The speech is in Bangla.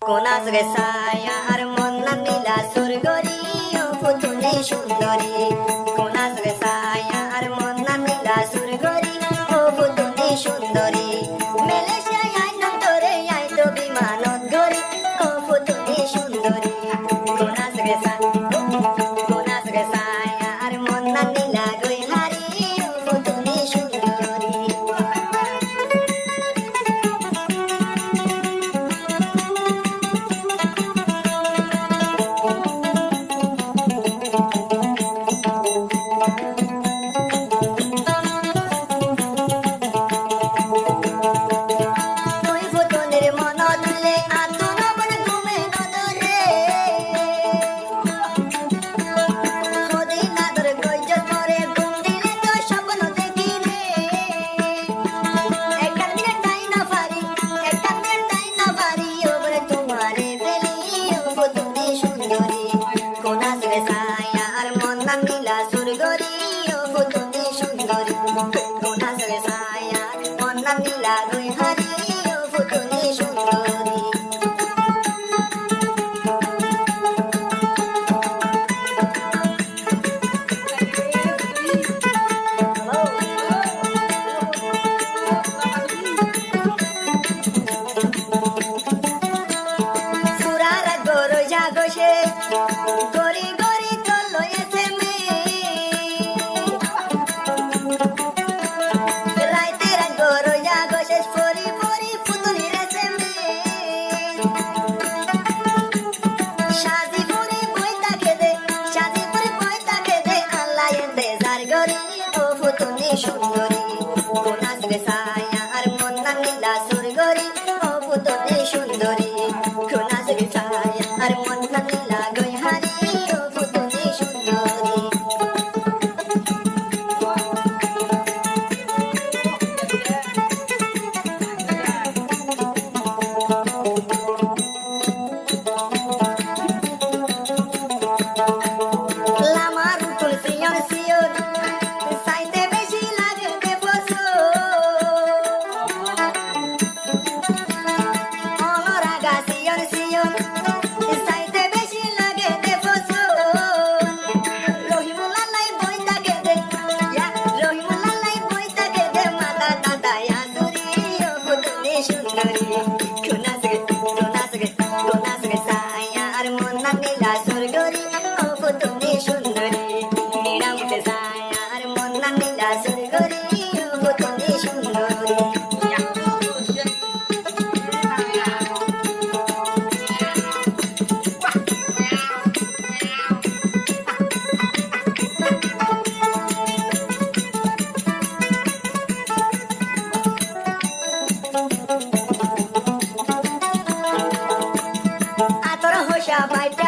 কোনাস রে ছায়ার মন্না নীলা সুরগরি ও পুতুলে সুন্দরী কোনাস রে ছায়ার মন্না নীলা সুরগরি ও পুতুলে সুন্দরী মেলেশিয়ায় আইতাম তোরে আইতো বিমানত গরি ও পুতুলে সুন্দরী কোনাস রে ছায়ার মন্না নীলা গইহারি ও পুতুলে সুন্দরী নীলা সুরগরি ও পুতুলে সুন্দরী কোনাস রে ছায়া মন্না নীলা গইহারি ও পুতুলে সুন্দরী সুরারা গরো জাগসে গরি গরি চলো এসে মে রাইতে রাত গরো জাগসে পরি পরি পুতুলি রেসে মে শাদি পুরি বইতা খেদে আল্লাহ এতে জার গরি ও পুতুলি সুন্দরী কোনাস রে ছায়ার মন্না নীলা সুরগরি ও পুতুলি সুন্দরী কোনাস রে ছায়ার মন্না নীলা গইহারি ও পুতুলি সুন্দরী লামার উকুল সিয়ন সিয়ন সাইতে বেশি লাগে দেবসো অনরাগা সিয়ন সিয়ন সাইতে বেশি লাগে দেবসো রহিমুল্লাহ বইতা গেদে মাতা দাদা আসুরি ও পুতুলে সুন্দরী কোনাস রে ছায়ার মন্না নীলা সুরগরি ও পুতুলে সুন্দরী নিরামতে ছায়ার মন্না নীলা সুরগরি ও পুতুলে সুন্দরী আতর হোসা বাইটা